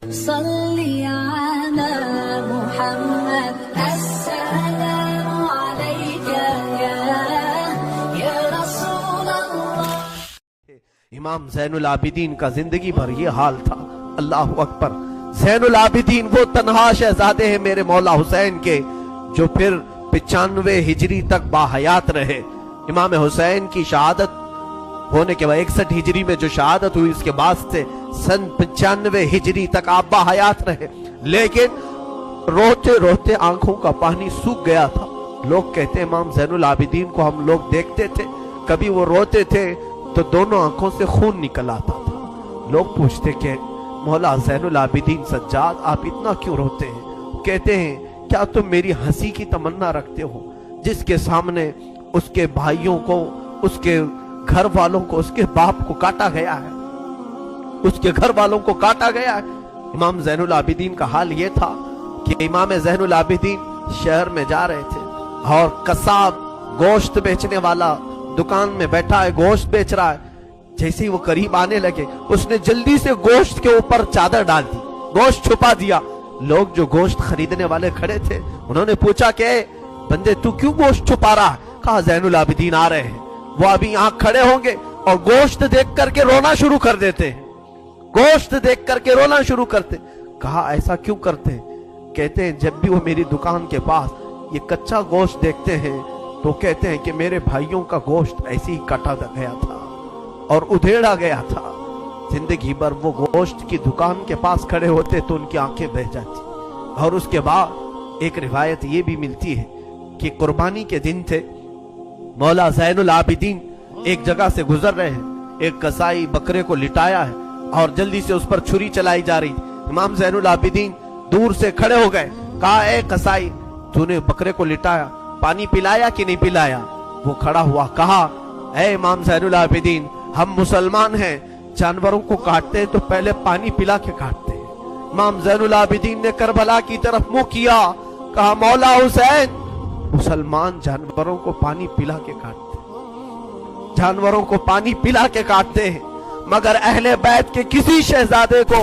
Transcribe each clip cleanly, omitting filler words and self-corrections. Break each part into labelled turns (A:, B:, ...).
A: صلی علی محمد السلام علیک یا رسول اللہ۔
B: امام زین العابدین کا زندگی بھر یہ حال تھا۔ اللہ اکبر۔ زین العابدین وہ تنہا شہزادے ہیں میرے مولا حسین کے جو پھر 95 ہجری تک باحیات رہے۔ امام حسین کی شہادت ہونے کے بعد 61 ہجری میں جو شہادت ہوئی اس کے بعد سے سن 95 ہجری تک آپ باحیات رہے، لیکن روتے روتے آنکھوں کا پانی سوکھ گیا تھا۔ لوگ کہتے ہیں امام زین العابدین کو ہم لوگ دیکھتے تھے، کبھی وہ روتے تھے تو دونوں آنکھوں سے خون نکل آتا تھا۔ لوگ پوچھتے کہ مولا زین العابدین سجاد آپ اتنا کیوں روتے ہیں؟ کہتے ہیں کیا تم میری ہنسی کی تمنا رکھتے ہو جس کے سامنے اس کے بھائیوں کو، اس کے گھر والوں کو، اس کے باپ کو کاٹا گیا ہے، اس کے گھر والوں کو کاٹا گیا ہے۔ امام زین العابدین کا حال یہ تھا کہ امام زین العابدین شہر میں جا رہے تھے اور قصاب گوشت بیچنے والا دکان میں بیٹھا ہے، گوشت بیچ رہا ہے۔ جیسے ہی وہ قریب آنے لگے اس نے جلدی سے گوشت کے اوپر چادر ڈال دی، گوشت چھپا دیا۔ لوگ جو گوشت خریدنے والے کھڑے تھے انہوں نے پوچھا کہ بندے تو کیوں گوشت چھپا رہا ہے؟ کہا زین العابدین آ رہے ہیں، وہ ابھی یہاں کھڑے ہوں گے اور گوشت دیکھ کر کے رونا شروع کر دیتے ہیں، گوشت دیکھ کر کے رونا شروع کرتے۔ کہا ایسا کیوں کرتے ہیں؟ کہتے ہیں جب بھی وہ میری دکان کے پاس یہ کچا گوشت دیکھتے ہیں تو کہتے ہیں کہ میرے بھائیوں کا گوشت ایسے ہی کاٹا گیا تھا اور ادھیڑا گیا تھا۔ زندگی بھر وہ گوشت کی دکان کے پاس کھڑے ہوتے تو ان کی آنکھیں بہہ جاتی۔ اور اس کے بعد ایک روایت یہ بھی ملتی ہے کہ قربانی کے دن تھے، مولا زین العابدین ایک جگہ سے گزر رہے ہیں، ایک قصائی بکرے کو لٹایا ہے اور جلدی سے اس پر چھری چلائی جا رہی۔ امام زین العابدین دور سے کھڑے ہو گئے، کہا اے قصائی تو نے بکرے کو لٹایا، پانی پلایا کہ نہیں پلایا؟ وہ کھڑا ہوا، کہا اے امام زین العابدین ہم مسلمان ہیں، جانوروں کو کاٹتے ہیں تو پہلے پانی پلا کے کاٹتے ہیں۔ امام زین العابدین نے کربلا کی طرف منہ کیا، کہا مولا حسین مسلمان جانوروں کو پانی پلا کے کاٹتے ہیں، جانوروں کو پانی پلا کے کاٹتے ہیں، مگر اہل بیت کے کسی شہزادے کو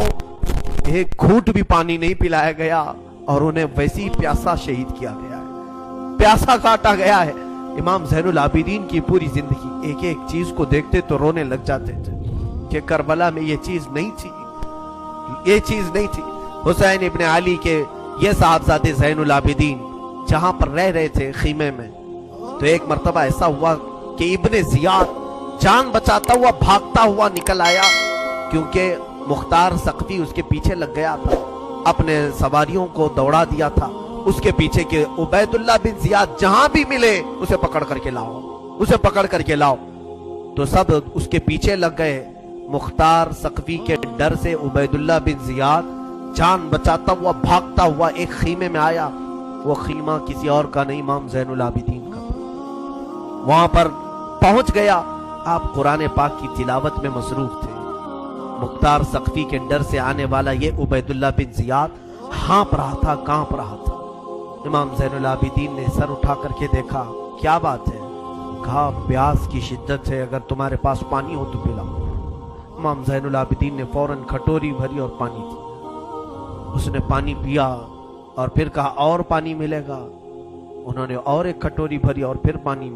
B: ایک گھونٹ بھی پانی نہیں پلایا گیا اور انہیں ویسی پیاسا شہید کیا گیا ہے، پیاسا کاٹا گیا ہے۔ امام زین العابدین کی پوری زندگی ایک ایک چیز کو دیکھتے تو رونے لگ جاتے تھے کہ کربلا میں یہ چیز نہیں تھی، یہ چیز نہیں تھی۔ حسین ابن علی کے یہ صاحبزادے زین العابدین جہاں پر رہ رہے تھے خیمے میں، تو ایک مرتبہ ایسا ہوا کہ ابن زیاد جان بچاتا ہوا بھاگتا ہوا نکل آیا، کیونکہ مختار سقفی اس کے پیچھے لگ گیا تھا، اپنے سواریوں کو دوڑا دیا تھا اس کے پیچھے کہ عبید اللہ بن زیاد جہاں بھی ملے اسے پکڑ کر کے لاؤ، اسے پکڑ کر کے لاؤ۔ تو سب اس کے پیچھے لگ گئے۔ مختار سقفی کے ڈر سے عبید اللہ بن زیاد جان بچاتا ہوا بھاگتا ہوا ایک خیمے میں آیا۔ وہ خیمہ کسی اور کا نہیں، امام زین العابدین کا۔ وہاں پر پہنچ گیا، آپ قرآن پاک کی تلاوت میں مصروف تھے۔ مختار سقفی کے ڈر سے آنے والا یہ عبید اللہ بن زیاد ہانپ رہا تھا، کانپ رہا تھا۔ امام زین العابدین نے سر اٹھا کر کے دیکھا، کیا بات ہے؟ کہا پیاس کی شدت ہے، اگر تمہارے پاس پانی ہو تو پلاؤ۔ امام زین العابدین نے فوراً کھٹوری بھری اور پانی دی، اس نے پانی پیا اور پھر کہا اور پانی ملے گا۔ انہوں نے اور ایک کھٹوری بھری اور پھر پانی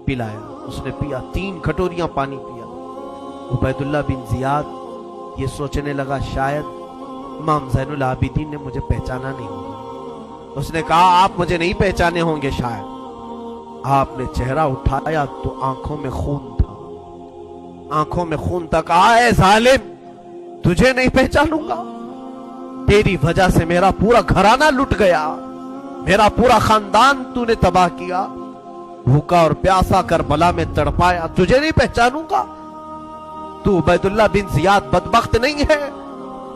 B: پلایا، اس نے پیا، 3 کھٹوریاں پانی پیا۔ عبید اللہ بن زیاد یہ سوچنے لگا شاید امام زین العابدین نے مجھے پہچانا نہیں ہوگا۔ اس نے کہا آپ مجھے نہیں پہچانے ہوں گے شاید۔ آپ نے چہرہ اٹھایا تو آنکھوں میں خون تھا، آنکھوں میں خون تھا۔ کہا اے ظالم تجھے نہیں پہچانوں گا؟ تیری وجہ سے میرا پورا گھرانہ لٹ گیا، میرا پورا خاندان تو نے تباہ کیا، بھوکا اور پیاسا کربلا میں تڑپایا، تجھے نہیں پہچانوں گا؟ تو عبید اللہ بن زیاد بدبخت نہیں ہے؟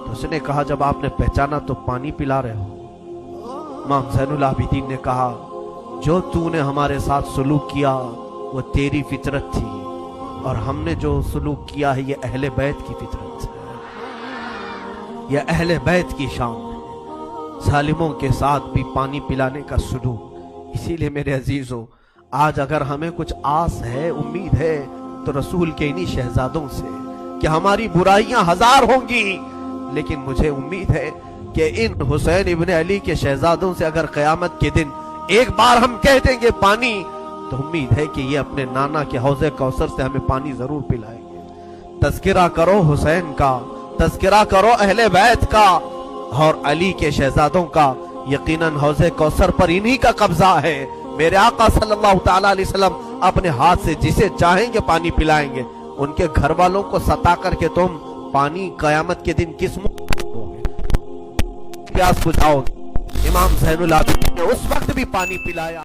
B: تو اس نے کہا جب آپ نے پہچانا تو پانی پلا رہے ہو۔ امام زین العابدین نے کہا جو تو نے ہمارے ساتھ سلوک کیا وہ تیری فطرت تھی، اور ہم نے جو سلوک کیا ہے یہ اہل بیت کی فطرت ہے، یہ اہل بیت کی شان ہے، ظالموں کے ساتھ بھی پانی پلانے کا سلوک۔ اسی لیے میرے عزیزو آج اگر ہمیں کچھ آس ہے، امید ہے تو رسول کے انہی شہزادوں سے کہ ہماری برائیاں 1000 ہوں گی لیکن مجھے امید ہے کہ ان حسین ابن علی کے شہزادوں سے اگر قیامت کے دن ایک بار ہم کہہ دیں گے پانی، تو امید ہے کہ یہ اپنے نانا کے حوض کوثر سے ہمیں پانی ضرور پلائیں گے۔ تذکرہ کرو حسین کا، تذکرہ کرو اہل بیت کا اور علی کے شہزادوں کا، یقیناً حوض کوثر پر انہی کا قبضہ ہے۔ میرے آقا صلی اللہ تعالیٰ علیہ وسلم اپنے ہاتھ سے جسے چاہیں گے پانی پلائیں گے۔ ان کے گھر والوں کو ستا کر کے تم پانی قیامت کے دن کس منہ پیاس بجھاؤ گے؟ امام زین العابدین نے اس وقت بھی پانی پلایا۔